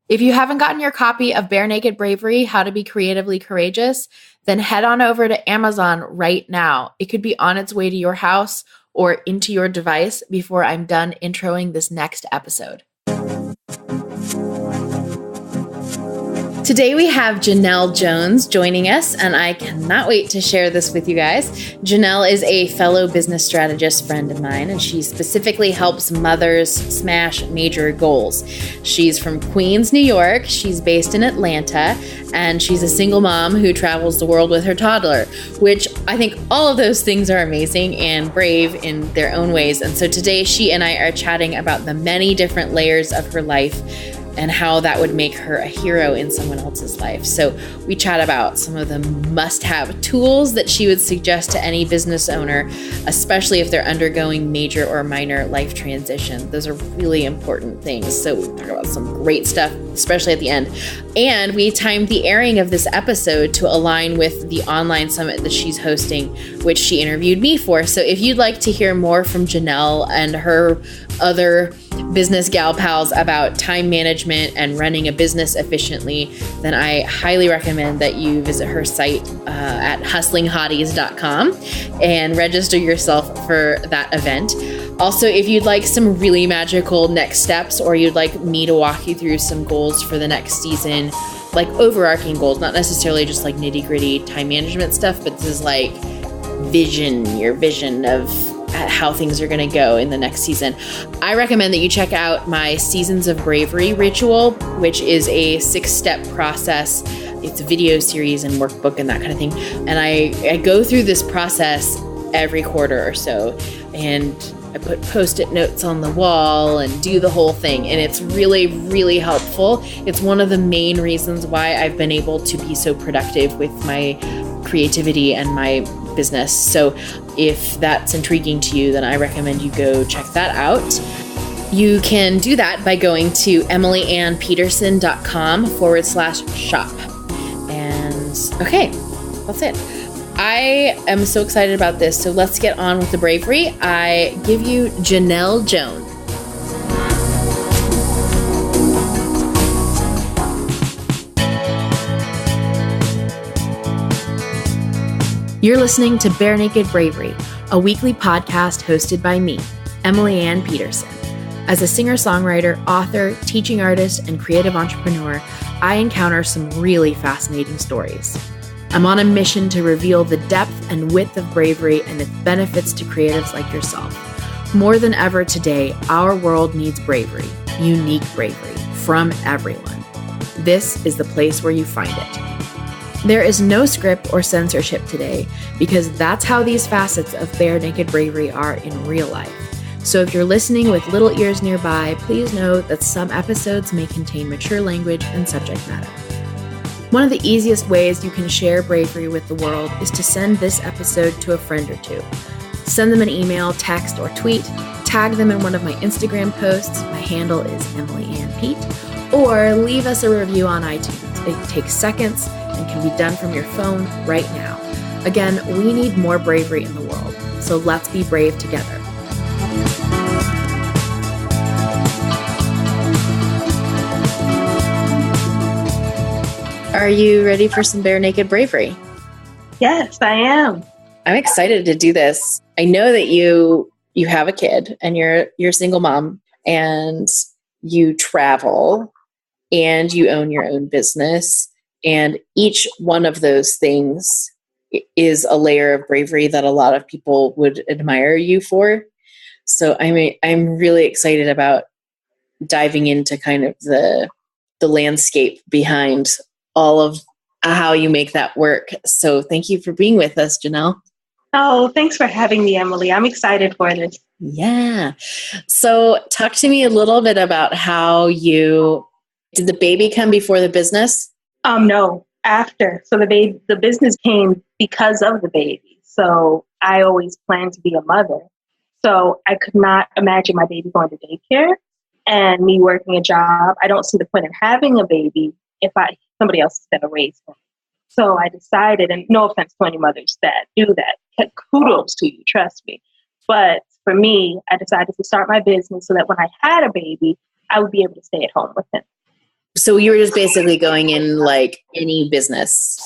If you haven't gotten your copy of Bare Naked Bravery, How to Be Creatively Courageous, then head on over to Amazon right now. It could be on its way to your house or into your device before I'm done introing this next episode. Today we have Janelle Jones joining us, and I cannot wait to share this with you guys. Janelle is a fellow business strategist friend of mine, and she specifically helps mothers smash major goals. She's from Queens, New York. She's based in Atlanta, and she's a single mom who travels the world with her toddler, which I think all of those things are amazing and brave in their own ways. And so today she and I are chatting about the many different layers of her life and how that would make her a hero in someone else's life. So we chat about some of the must-have tools that she would suggest to any business owner, especially if they're undergoing major or minor life transition. Those are really important things. So we talk about some great stuff, especially at the end. And we timed the airing of this episode to align with the online summit that she's hosting, which she interviewed me for. So if you'd like to hear more from Janelle and her other business gal pals about time management and running a business efficiently, then I highly recommend that you visit her site at hustlinghotties.com and register yourself for that event. Also, if you'd like some really magical next steps, or you'd like me to walk you through some goals for the next season, like overarching goals, not necessarily just like nitty gritty time management stuff, but this is like your vision of how things are going to go in the next season, I recommend that you check out my Seasons of Bravery ritual, which is a 6-step process. It's a video series and workbook and that kind of thing. And I go through this process every quarter or so, and I put Post-it notes on the wall and do the whole thing. And it's really, really helpful. It's one of the main reasons why I've been able to be so productive with my creativity and my business. So if that's intriguing to you, then I recommend you go check that out. You can do that by going to emilyannpeterson.com/shop. And okay, that's it. I am so excited about this. So let's get on with the bravery. I give you Janelle Jones. You're listening to Bare Naked Bravery, a weekly podcast hosted by me, Emily Ann Peterson. As a singer-songwriter, author, teaching artist, and creative entrepreneur, I encounter some really fascinating stories. I'm on a mission to reveal the depth and width of bravery and its benefits to creatives like yourself. More than ever today, our world needs bravery, unique bravery, from everyone. This is the place where you find it. There is no script or censorship today, because that's how these facets of Bare Naked Bravery are in real life. So if you're listening with little ears nearby, please know that some episodes may contain mature language and subject matter. One of the easiest ways you can share bravery with the world is to send this episode to a friend or two. Send them an email, text, or tweet, tag them in one of my Instagram posts. My handle is EmilyAnnPete, or leave us a review on iTunes. It takes seconds and can be done from your phone right now. Again, we need more bravery in the world, so let's be brave together. Are you ready for some Bare Naked Bravery? Yes, I am. I'm excited to do this. I know that you have a kid and you're a single mom and you travel and you own your own business. And each one of those things is a layer of bravery that a lot of people would admire you for. So I'm really excited about diving into kind of the landscape behind all of how you make that work. So thank you for being with us, Janelle. Oh, thanks for having me, Emily. I'm excited for this. Yeah. So talk to me a little bit about how did the baby come before the business? No, after. So the business came because of the baby. So I always planned to be a mother. So I could not imagine my baby going to daycare and me working a job. I don't see the point in having a baby if somebody else is going to raise him. So I decided, and no offense to any mothers that do that, kudos to you, trust me. But for me, I decided to start my business so that when I had a baby, I would be able to stay at home with him. So you were just basically going in like any business,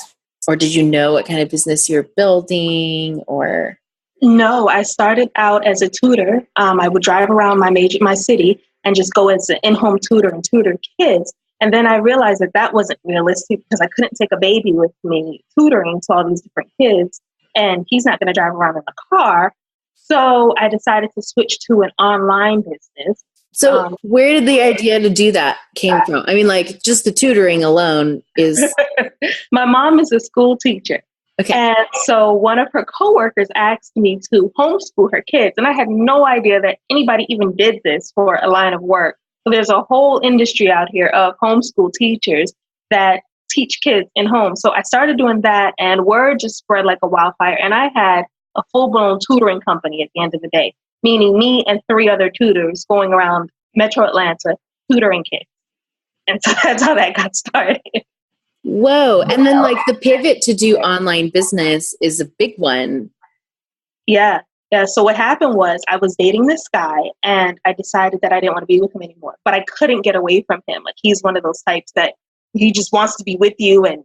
or did you know what kind of business you're building, or? No, I started out as a tutor. I would drive around my city and just go as an in-home tutor and tutor kids. And then I realized that that wasn't realistic because I couldn't take a baby with me tutoring to all these different kids, and he's not going to drive around in a car. So I decided to switch to an online business. So where did the idea to do that came from? I mean, like just the tutoring alone is. My mom is a school teacher. Okay. And so one of her coworkers asked me to homeschool her kids. And I had no idea that anybody even did this for a line of work. So there's a whole industry out here of homeschool teachers that teach kids in homes. So I started doing that, and word just spread like a wildfire. And I had a full-blown tutoring company at the end of the day, meaning me and 3 other tutors going around Metro Atlanta tutoring kids. And so that's how that got started. Whoa. And then like the pivot to do online business is a big one. Yeah. Yeah. So what happened was I was dating this guy, and I decided that I didn't want to be with him anymore, but I couldn't get away from him. Like, he's one of those types that he just wants to be with you. And,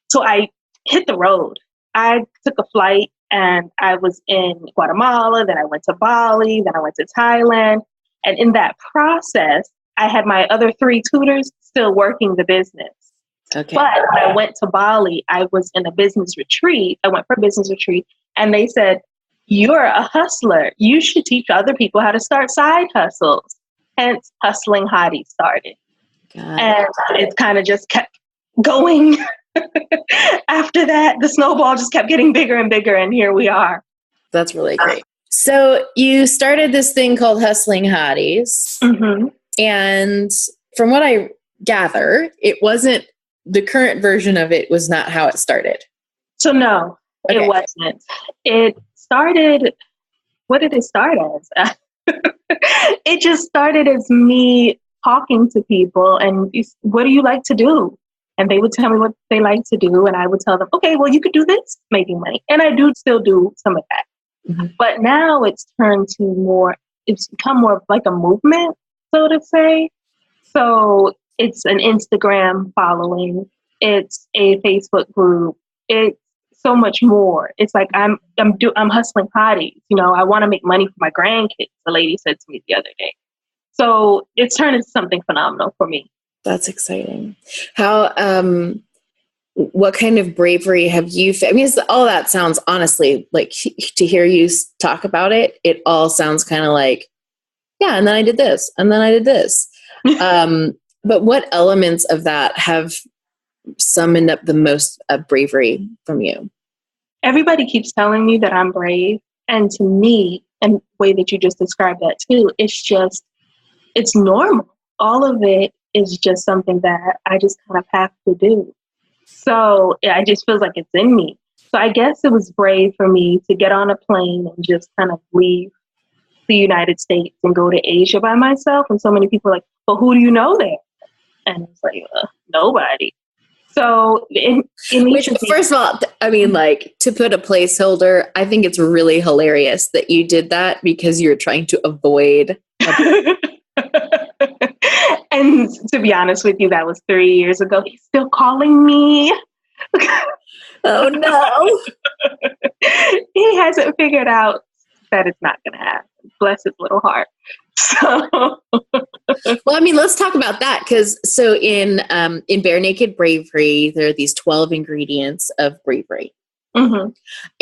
so I hit the road. I took a flight, and I was in Guatemala. Then I went to Bali. Then I went to Thailand. And in that process, I had my other 3 tutors still working the business. Okay. But when I went to Bali, I was in a business retreat. I went for a business retreat, and they said, "You're a hustler. You should teach other people how to start side hustles." Hence, Hustling Hottie started. And it kind of just kept going. After that, the snowball just kept getting bigger and bigger, and here we are. That's really great. So you started this thing called Hustling Hotties. Mm-hmm. And from what I gather, it wasn't, the current version of it was not how it started. So no, It wasn't. It started, what did it start as? It just started as me talking to people and, what do you like to do? And they would tell me what they like to do. And I would tell them, okay, well, you could do this, making money. And I do still do some of that. Mm-hmm. But now it's turned to it's become more of like a movement, so to say. So it's an Instagram following. It's a Facebook group. It's so much more. It's like I'm hustling hotties. I want to make money for my grandkids, the lady said to me the other day. So it's turned into something phenomenal for me. That's exciting. How, what kind of bravery have you, all that sounds, honestly, like to hear you talk about it, it all sounds kind of like, yeah, and then I did this, and then I did this. But what elements of that have summoned up the most bravery from you? Everybody keeps telling me that I'm brave. And to me, and the way that you just described that too, it's normal. All of it is just something that I just kind of have to do. So I just feels like it's in me. So I guess it was brave for me to get on a plane and just kind of leave the United States and go to Asia by myself. And so many people are like, well, who do you know there? And it's like, nobody. So first of all, to put a placeholder, I think it's really hilarious that you did that because you're trying to avoid. And to be honest with you, that was 3 years ago. He's still calling me. Oh no. He hasn't figured out that it's not going to happen. Bless his little heart. So, well, let's talk about that because in Bare Naked Bravery, there are these 12 ingredients of bravery. Mm-hmm.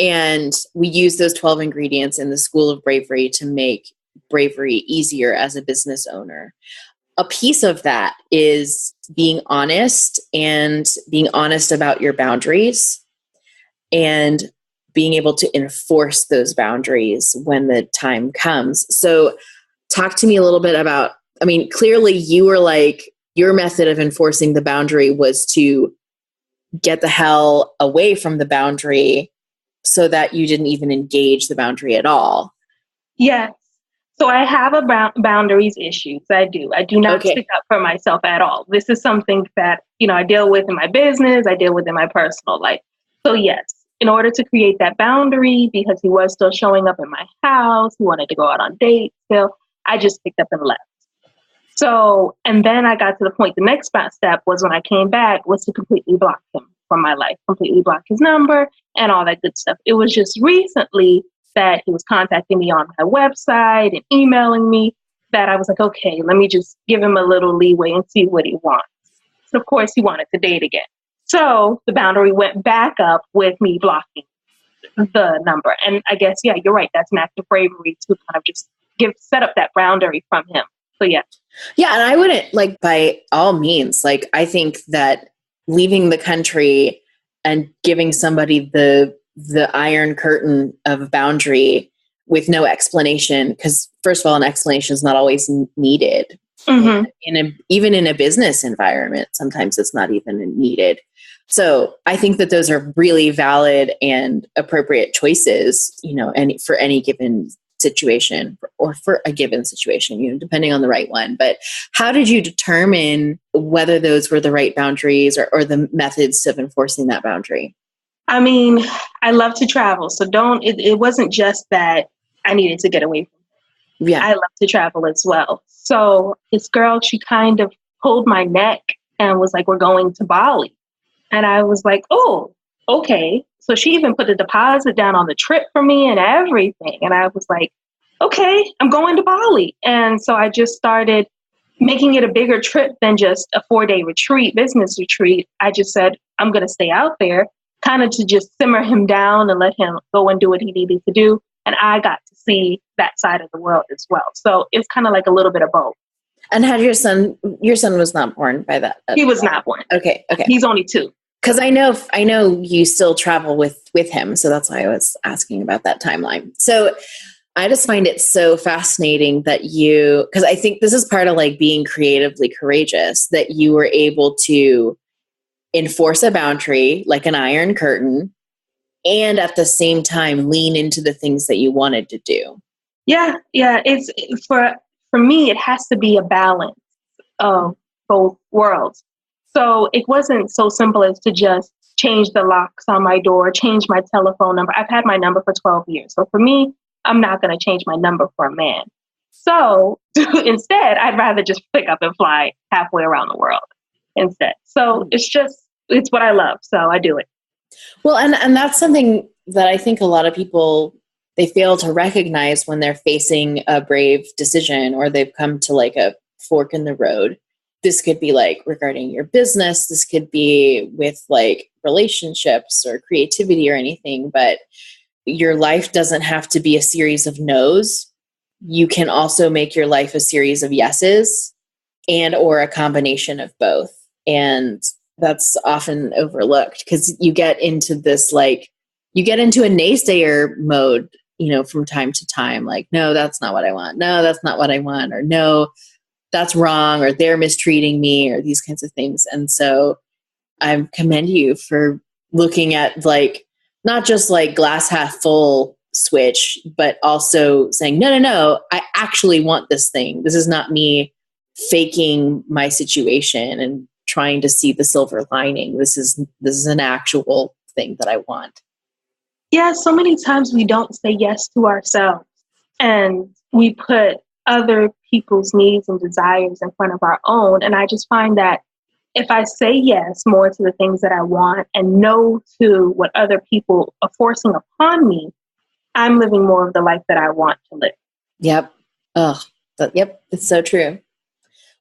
And we use those 12 ingredients in the School of Bravery to make bravery easier as a business owner. A piece of that is being honest about your boundaries and being able to enforce those boundaries when the time comes. So talk to me a little bit about, clearly you were like, your method of enforcing the boundary was to get the hell away from the boundary so that you didn't even engage the boundary at all. Yes. So I have a boundaries issues. I do. I do not stick up for myself at all. This is something that, I deal with in my business. I deal with in my personal life. So yes, in order to create that boundary, because he was still showing up in my house, he wanted to go out on dates still, I just picked up and left. So, and then I got to the point, the next step was when I came back was to completely block him from my life, completely block his number and all that good stuff. It was just recently that he was contacting me on my website and emailing me that I was like, okay, let me just give him a little leeway and see what he wants. So of course, he wanted to date again. So the boundary went back up with me blocking the number. And I guess, yeah, you're right. That's an act of bravery to kind of just set up that boundary from him. So yeah. Yeah. And I wouldn't, like, by all means, like, I think that leaving the country and giving somebody the iron curtain of boundary with no explanation, because first of all, an explanation is not always needed. Mm-hmm. Even in a business environment, sometimes it's not even needed. So I think that those are really valid and appropriate choices, and for any given situation or for a given situation, depending on the right one. But how did you determine whether those were the right boundaries or the methods of enforcing that boundary? I mean, I love to travel. So it wasn't just that I needed to get away from it. Yeah. I love to travel as well. So this girl, she kind of pulled my neck and was like, we're going to Bali. And I was like, oh, okay. So she even put a deposit down on the trip for me and everything. And I was like, okay, I'm going to Bali. And so I just started making it a bigger trip than just a 4-day retreat, business retreat. I just said, I'm going to stay out there, kind of to just simmer him down and let him go and do what he needed to do. And I got to see that side of the world as well. So it's kind of like a little bit of both. And had your son was not born by that? He was not born. Okay. He's only 2. Because I know you still travel with him. So that's why I was asking about that timeline. So I just find it so fascinating that because I think this is part of like being creatively courageous, that you were able to enforce a boundary like an iron curtain and at the same time lean into the things that you wanted to do. Yeah. It's for me, it has to be a balance of both worlds. So it wasn't so simple as to just change the locks on my door, change my telephone number. I've had my number for 12 years. So for me, I'm not going to change my number for a man. So instead, I'd rather just pick up and fly halfway around the world instead. So it's what I love. So I do it. Well, and that's something that I think a lot of people, they fail to recognize when they're facing a brave decision or they've come to like a fork in the road. This could be like regarding your business. This could be with like relationships or creativity or anything, but your life doesn't have to be a series of no's. You can also make your life a series of yeses and or a combination of both. And that's often overlooked because you get into a naysayer mode, from time to time, like, no, that's not what I want. No, that's not what I want. Or no, that's wrong, or they're mistreating me, or these kinds of things. And so I commend you for looking at like, not just like glass half full switch, but also saying, no, I actually want this thing. This is not me faking my situation and trying to see the silver lining. This is an actual thing that I want. Yeah, so many times we don't say yes to ourselves and we put other people's needs and desires in front of our own. And I just find that if I say yes more to the things that I want and no to what other people are forcing upon me, I'm living more of the life that I want to live. Yep. Yep. It's so true.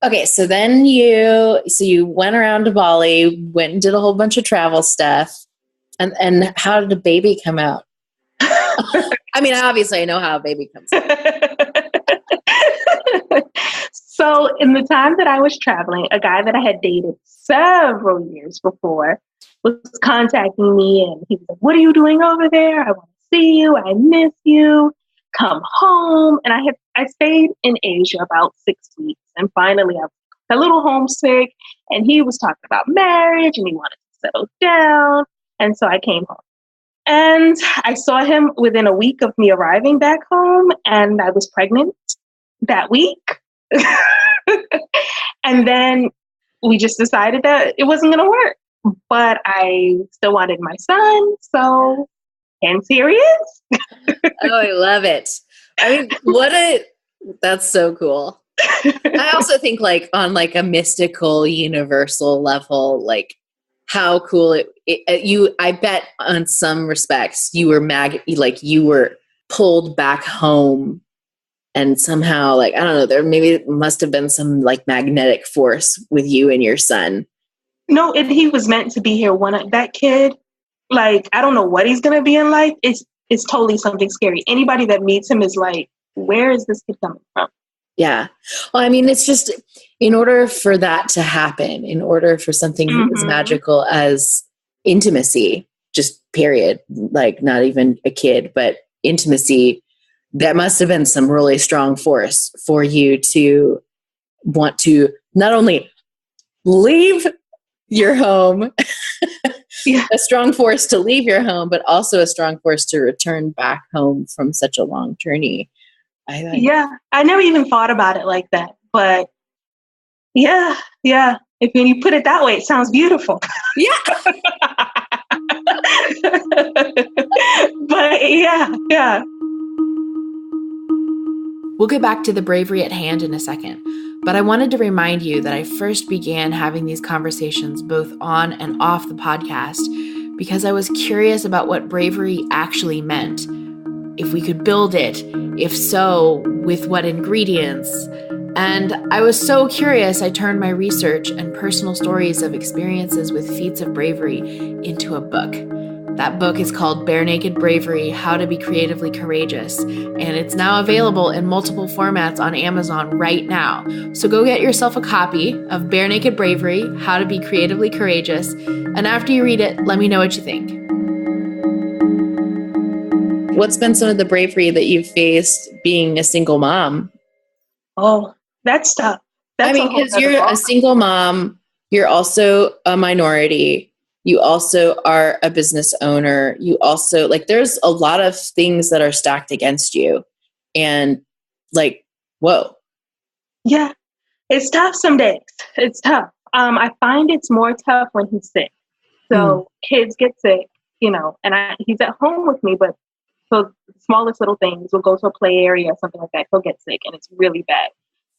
Okay. So then you went around to Bali, went and did a whole bunch of travel stuff. And how did a baby come out? I mean, obviously I know how a baby comes out. So in the time that I was traveling, a guy that I had dated several years before was contacting me and he was like, what are you doing over there? I want to see you. I miss you. Come home. And I stayed in Asia about 6 weeks. And finally I was a little homesick and he was talking about marriage and he wanted to settle down. And so I came home. And I saw him within a week of me arriving back home and I was pregnant that week. And then we just decided that it wasn't going to work, but I still wanted my son. So, and here he is. Oh, I love it. I mean, that's so cool. I also think like on like a mystical, universal level, like how cool I bet on some respects you were like you were pulled back home and somehow like, I don't know, there maybe must have been some like magnetic force with you and your son. No, he was meant to be here. That kid, like, I don't know what he's going to be in life. It's totally something scary. Anybody that meets him is like, where is this kid coming from? Yeah. Well, I mean, it's just in order for that to happen, in order for something as magical as intimacy, just period, like not even a kid, but intimacy, that must have been some really strong force for you to want to not only leave your home, a strong force to leave your home, but also a strong force to return back home from such a long journey. Yeah, I never even thought about it like that, but yeah. If when you put it that way, it sounds beautiful. Yeah. But yeah. We'll get back to the bravery at hand in a second, but I wanted to remind you that I first began having these conversations both on and off the podcast because I was curious about what bravery actually meant. If we could build it, if so, with what ingredients. And I was so curious, I turned my research and personal stories of experiences with feats of bravery into a book. That book is called Bare Naked Bravery: How to Be Creatively Courageous, and it's now available in multiple formats on Amazon right now. So go get yourself a copy of Bare Naked Bravery: How to Be Creatively Courageous, and after you read it, let me know what you think. What's been some of the bravery that you've faced being a single mom? Oh, that's tough. I mean, because you're a single mom, you're also a minority. You also are a business owner. You also, like, there's a lot of things that are stacked against you. And like, whoa. Yeah, it's tough some days. It's tough. I find it's more tough when he's sick. So kids get sick, and he's at home with me, but so the smallest little things, we'll go to a play area or something like that, he'll get sick and it's really bad.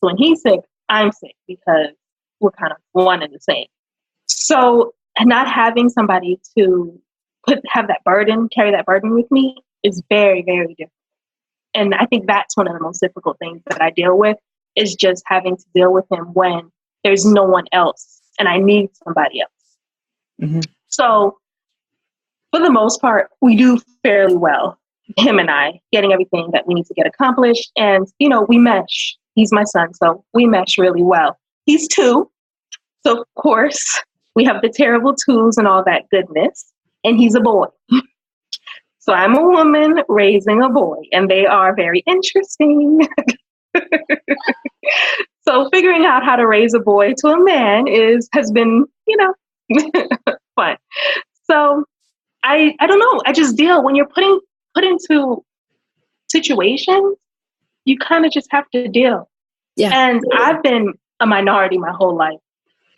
So when he's sick, I'm sick because we're kind of one and the same. So not having somebody to carry that burden with me is very, very difficult. And I think that's one of the most difficult things that I deal with is just having to deal with him when there's no one else and I need somebody else. Mm-hmm. So for the most part, we do fairly well, him and I, getting everything that we need to get accomplished. And, we mesh. He's my son, so we mesh really well. He's 2. So, of course, we have the terrible twos and all that goodness. And he's a boy. So I'm a woman raising a boy, and they are very interesting. So figuring out how to raise a boy to a man has been, fun. So I don't know. I just deal when you're put into situations, you kind of just have to deal. Yeah. And I've been a minority my whole life.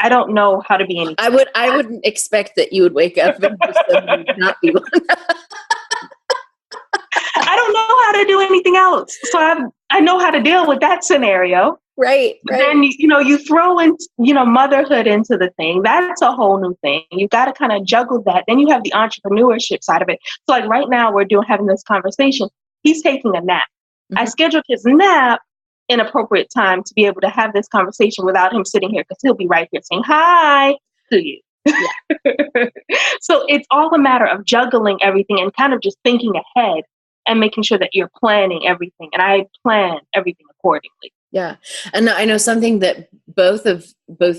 I don't know how to be anything. I wouldn't expect that you would wake up and just not be one. I don't know how to do anything else. So I know how to deal with that scenario. Right. Then, you throw in, motherhood into the thing. That's a whole new thing. You got to kind of juggle that. Then you have the entrepreneurship side of it. So like right now we're having this conversation. He's taking a nap. Mm-hmm. I scheduled his nap in appropriate time to be able to have this conversation without him sitting here because he'll be right here saying hi to you. Yeah. So it's all a matter of juggling everything and kind of just thinking ahead and making sure that you're planning everything. And I plan everything accordingly. Yeah. And I know something that both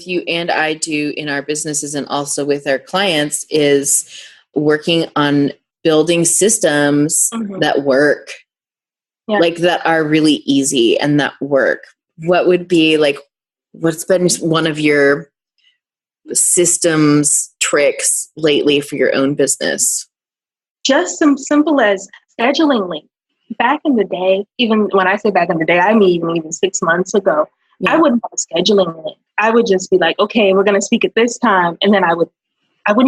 you and I do in our businesses and also with our clients is working on building systems that work, like that are really easy and that work. What would be what's been one of your systems tricks lately for your own business? Just some simple as scheduling links. Back in the day, even when I say back in the day, I mean even 6 months ago, I wouldn't have a scheduling link. I would just be like, okay, we're going to speak at this time. And then I wouldn't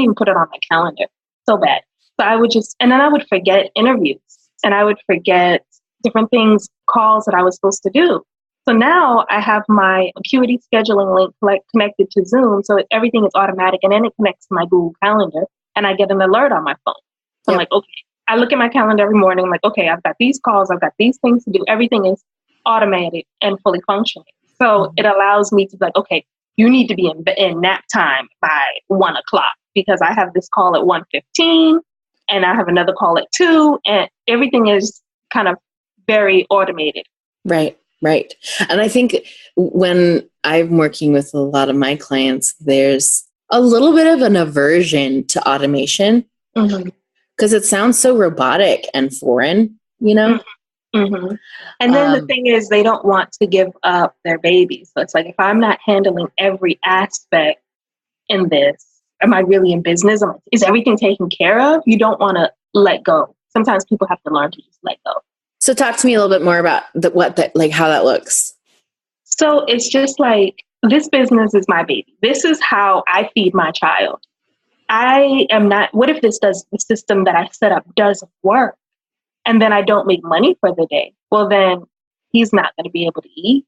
even put it on my calendar. So bad. So I would and then I would forget interviews and I would forget different things, calls that I was supposed to do. So now I have my Acuity scheduling link connected to Zoom. So everything is automatic, and then it connects to my Google Calendar and I get an alert on my phone. So I'm like, okay, I look at my calendar every morning. I'm like, okay, I've got these calls. I've got these things to do. Everything is automated and fully functioning. So it allows me to be like, okay, you need to be in nap time by 1 o'clock because I have this call at 1:15 and I have another call at 2, and everything is kind of very automated. Right. Right. And I think when I'm working with a lot of my clients, there's a little bit of an aversion to automation because it sounds so robotic and foreign, you know? And then the thing is, they don't want to give up their babies. So it's like, if I'm not handling every aspect in this, am I really in business? Is everything taken care of? You don't want to let go. Sometimes people have to learn to just let go. So talk to me a little bit more about how that looks. So it's just like, this business is my baby. This is how I feed my child. I am not, what if the system that I set up doesn't work? And then I don't make money for the day. Well, then he's not going to be able to eat.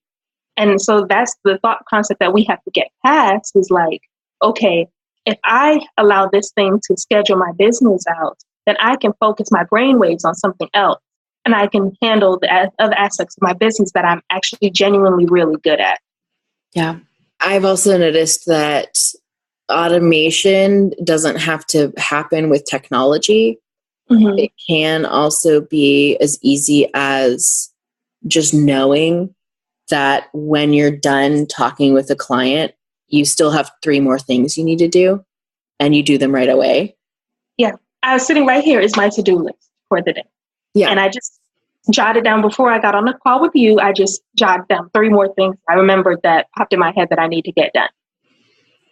And so that's the thought concept that we have to get past is like, okay, if I allow this thing to schedule my business out, then I can focus my brainwaves on something else. And I can handle the other aspects of my business that I'm actually genuinely really good at. Yeah. I've also noticed that automation doesn't have to happen with technology. It can also be as easy as just knowing that when you're done talking with a client, you still have 3 more things you need to do and you do them right away. Yeah. I was sitting right here is my to-do list for the day. Yeah. And I just jotted down before I got on the call with you. I just jotted down 3 more things I remembered that popped in my head that I need to get done.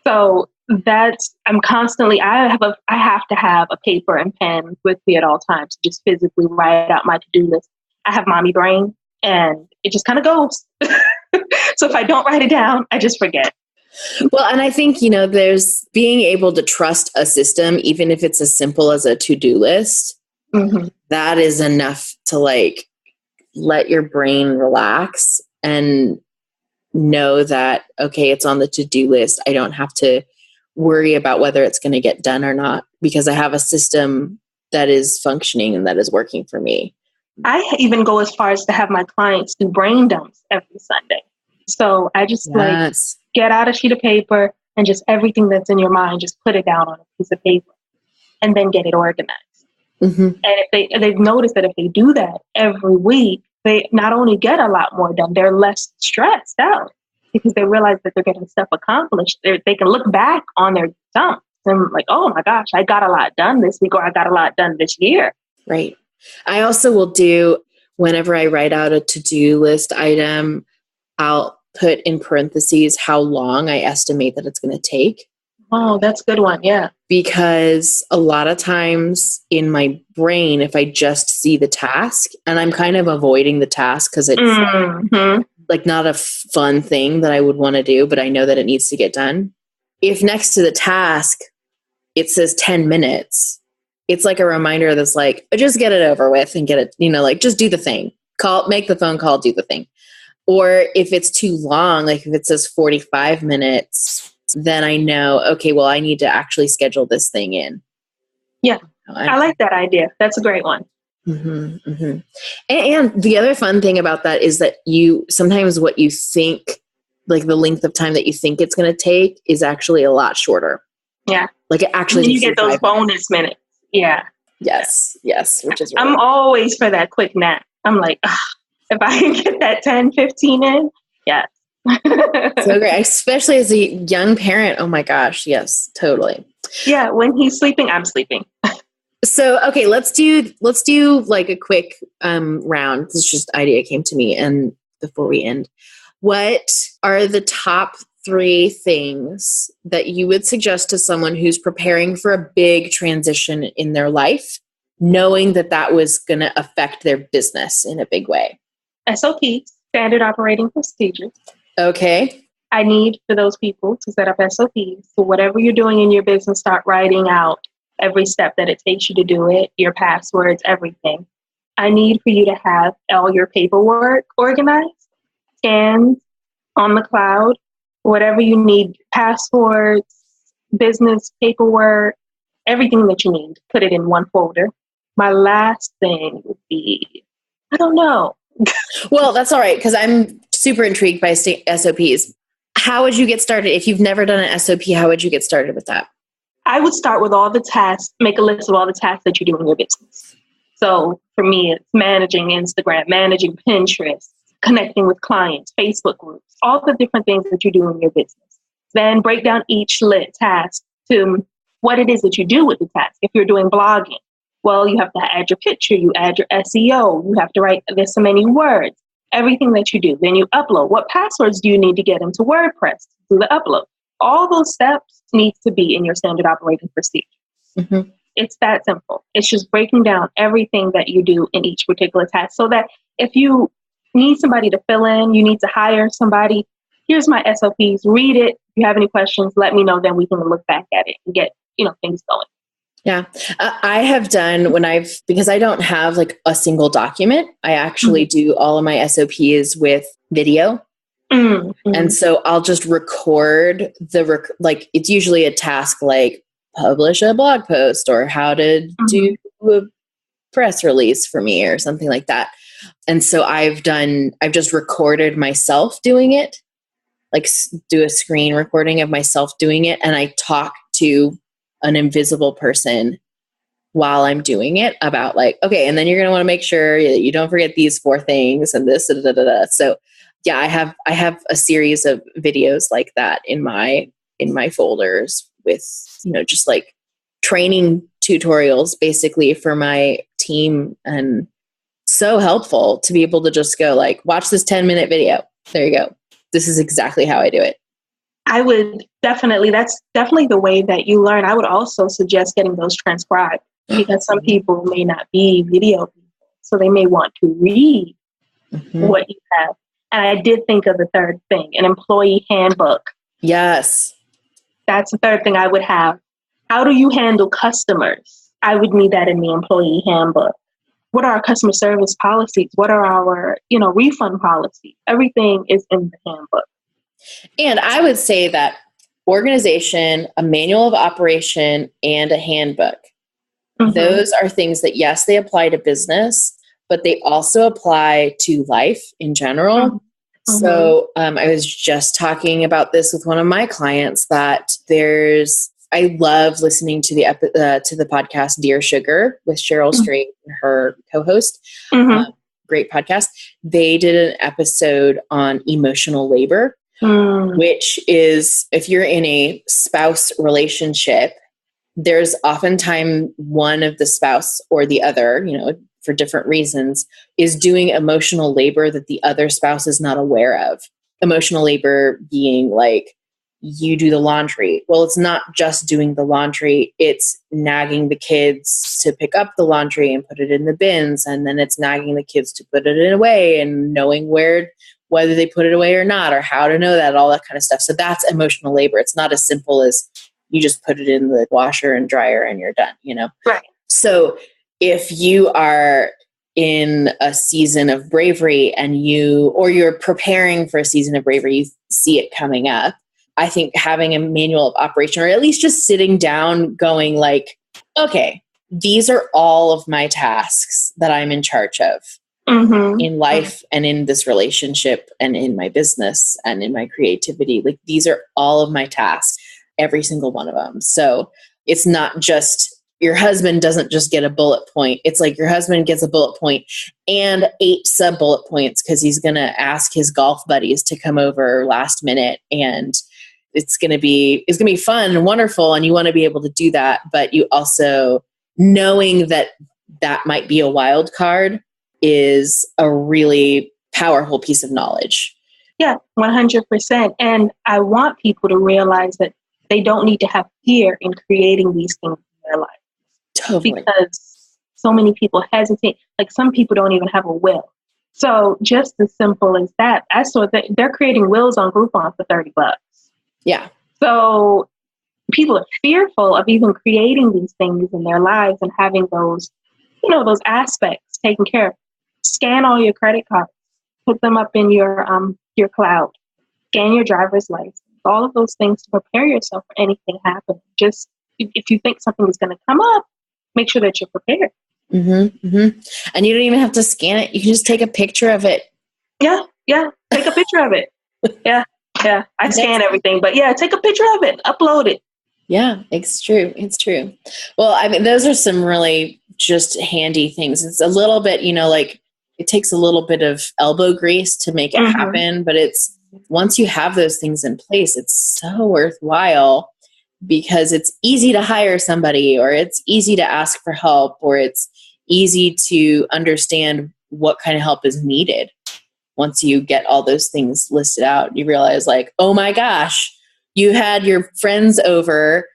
So I'm constantly, I have to have a paper and pen with me at all times to just physically write out my to-do list. I have mommy brain and it just kind of goes. So if I don't write it down, I just forget. Well, and I think, there's being able to trust a system, even if it's as simple as a to-do list. That is enough to let your brain relax and know that, okay, it's on the to-do list. I don't have to worry about whether it's going to get done or not because I have a system that is functioning and that is working for me. I even go as far as to have my clients do brain dumps every Sunday. So I just get out a sheet of paper and just everything that's in your mind, just put it down on a piece of paper and then get it organized. And if they've noticed that if they do that every week, they not only get a lot more done, they're less stressed out because they realize that they're getting stuff accomplished. They can look back on their dumps and like, oh my gosh, I got a lot done this week or I got a lot done this year. Right. I also will do, whenever I write out a to-do list item, I'll put in parentheses how long I estimate that it's going to take. Oh, that's a good one. Yeah. Because a lot of times in my brain, if I just see the task and I'm kind of avoiding the task because it's not a fun thing that I would want to do, but I know that it needs to get done. If next to the task, it says 10 minutes, it's like a reminder that's like, just get it over with and get it, just do the thing. Make the phone call, do the thing. Or if it's too long, like if it says 45 minutes, then I know, okay, well, I need to actually schedule this thing in. Yeah, I like that idea. That's a great one. And the other fun thing about that is that sometimes what you think, like the length of time that you think it's going to take is actually a lot shorter. Yeah. Like it actually you get those bonus minutes. Yeah. Yes. Which is I'm always for that quick nap. I'm like, if I can get that 10, 15 in, yeah. So great, especially as a young parent. Oh my gosh, yes, totally. Yeah, when he's sleeping, I'm sleeping. So okay, let's do like a quick round. This just idea came to me, and before we end, what are the top 3 things that you would suggest to someone who's preparing for a big transition in their life, knowing that was going to affect their business in a big way? SOPs, standard operating procedures. Okay. I need for those people to set up SOPs. So whatever you're doing in your business, start writing out every step that it takes you to do it, your passwords, everything. I need for you to have all your paperwork organized scans on the cloud, whatever you need, passports, business paperwork, everything that you need, put it in one folder. My last thing would be, I don't know. Well, that's all right, because I'm super intrigued by SOPs. How would you get started? If you've never done an SOP, how would you get started with that? I would start with all the tasks, make a list of all the tasks that you do in your business. So for me, it's managing Instagram, managing Pinterest, connecting with clients, Facebook groups, all the different things that you do in your business. Then break down each task to what it is that you do with the task. If you're doing blogging, well, you have to add your picture, you add your SEO, you have to write this so many words, everything that you do. Then you upload. What passwords do you need to get into WordPress to do the upload? All those steps need to be in your standard operating procedure. Mm-hmm. It's that simple. It's just breaking down everything that you do in each particular task so that if you need somebody to fill in, you need to hire somebody, here's my SOPs, read it. If you have any questions, let me know. Then we can look back at it and get, things going. Yeah. I have done because I don't have like a single document, I actually do all of my SOPs with video. Mm-hmm. And so I'll just record it's usually a task like publish a blog post or how to do a press release for me or something like that. And so I've just recorded myself doing it, like do a screen recording of myself doing it. And I talk to an invisible person while I'm doing it about like, okay, and then you're going to want to make sure that you don't forget these 4 things and this, da, da, da, da. So yeah, I have a series of videos like that in my folders with, just like training tutorials basically for my team, and so helpful to be able to just go like, watch this 10-minute video. There you go. This is exactly how I do it. That's definitely the way that you learn. I would also suggest getting those transcribed because some people may not be video people, so they may want to read what you have. And I did think of the third thing, an employee handbook. Yes. That's the third thing I would have. How do you handle customers? I would need that in the employee handbook. What are our customer service policies? What are our, refund policies? Everything is in the handbook. And I would say that organization, a manual of operation, and a handbook, those are things that, yes, they apply to business, but they also apply to life in general. So I was just talking about this with one of my clients that I love listening to the podcast Dear Sugar with Cheryl Strait, her co-host. Great podcast. They did an episode on emotional labor, which is if you're in a spouse relationship, there's oftentimes one of the spouse or the other, for different reasons, is doing emotional labor that the other spouse is not aware of. Emotional labor being like, you do the laundry. Well, it's not just doing the laundry. It's nagging the kids to pick up the laundry and put it in the bins. And then it's nagging the kids to put it away and knowing whether they put it away or not, or how to know that, all that kind of stuff. So that's emotional labor. It's not as simple as you just put it in the washer and dryer and you're done, Right. So if you are in a season of bravery and you're preparing for a season of bravery, you see it coming up, I think having a manual of operation, or at least just sitting down going like, okay, these are all of my tasks that I'm in charge of in life and in this relationship and in my business and in my creativity. Like these are all of my tasks, every single one of them. So it's not just your husband doesn't just get a bullet point. It's like your husband gets a bullet point and 8 sub bullet points because he's going to ask his golf buddies to come over last minute, and it's going to be fun and wonderful. And you want to be able to do that, but you also knowing that might be a wild card is a really powerful piece of knowledge. Yeah, 100%. And I want people to realize that they don't need to have fear in creating these things in their life. Totally. Because so many people hesitate. Like some people don't even have a will. So just as simple as that, I saw that they're creating wills on Groupon for $30. Yeah. So people are fearful of even creating these things in their lives and having those, those aspects taken care of. Scan all your credit cards, put them up in your your cloud, scan your driver's license, all of those things to prepare yourself for anything happening. Just if you think something is going to come up, make sure that you're prepared. Mm-hmm, mm-hmm. And you don't even have to scan it. You can just take a picture of it. Yeah. Take a picture of it. Yeah. I scan everything, but take a picture of it, upload it. Yeah, it's true. Well, I mean, those are some really just handy things. It's a little bit, like it takes a little bit of elbow grease to make it happen, but it's once you have those things in place, it's so worthwhile because it's easy to hire somebody, or it's easy to ask for help, or it's easy to understand what kind of help is needed. Once you get all those things listed out, you realize like, oh my gosh, you had your friends over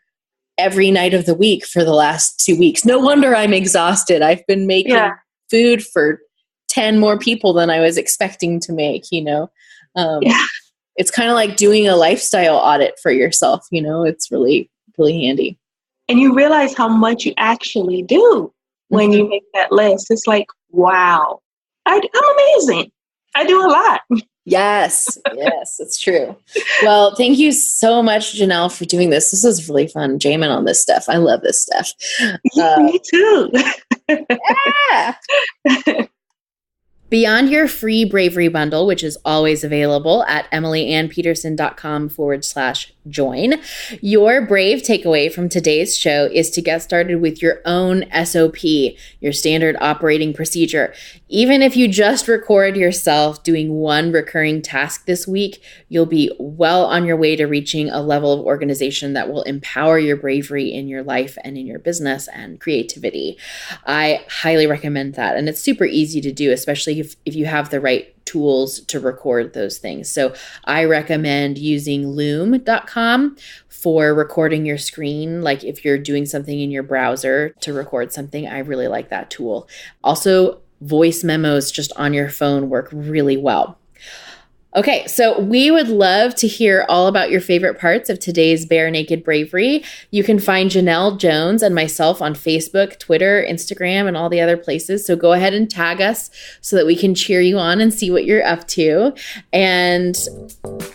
every night of the week for the last 2 weeks. No wonder I'm exhausted. I've been making food for 10 more people than I was expecting to make, It's kind of like doing a lifestyle audit for yourself, It's really, really handy. And you realize how much you actually do when you make that list. It's like, wow, I'm amazing. I do a lot. Yes, it's true. Well, thank you so much, Janelle, for doing this. This is really fun, jamming on this stuff. I love this stuff. Me too. Yeah. Beyond your free Bravery Bundle, which is always available at emilyannpeterson.com/join, your brave takeaway from today's show is to get started with your own SOP, your standard operating procedure. Even if you just record yourself doing one recurring task this week, you'll be well on your way to reaching a level of organization that will empower your bravery in your life and in your business and creativity. I highly recommend that. And it's super easy to do, especially if you have the right tools to record those things. So I recommend using loom.com for recording your screen. Like if you're doing something in your browser to record something, I really like that tool. Also, voice memos just on your phone work really well. Okay, so we would love to hear all about your favorite parts of today's Bare Naked Bravery. You can find Janelle Jones and myself on Facebook, Twitter, Instagram, and all the other places. So go ahead and tag us so that we can cheer you on and see what you're up to. And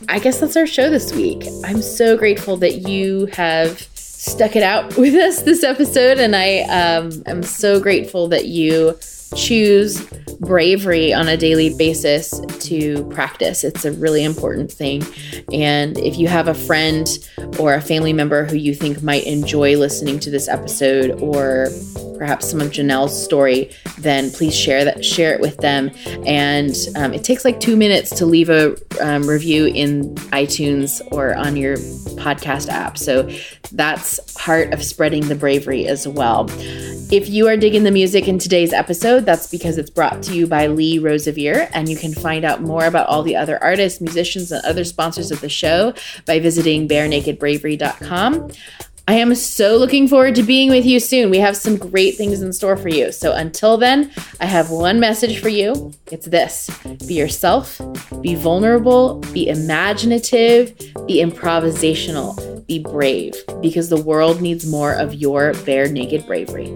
I guess that's our show this week. I'm so grateful that you have stuck it out with us this episode. And I am so grateful that you choose bravery on a daily basis to practice. It's a really important thing. And if you have a friend or a family member who you think might enjoy listening to this episode, or perhaps some of Janelle's story, then please share it with them. And it takes like 2 minutes to leave a review in iTunes or on your podcast app. So that's part of spreading the bravery as well. If you are digging the music in today's episode, that's because it's brought to you by Lee Rosevere, and you can find out more about all the other artists, musicians, and other sponsors of the show by visiting barenakedbravery.com. I am so looking forward to being with you soon. We have some great things in store for you. So until then, I have one message for you. It's this: be yourself, be vulnerable, be imaginative, be improvisational, be brave, because the world needs more of your bare naked bravery.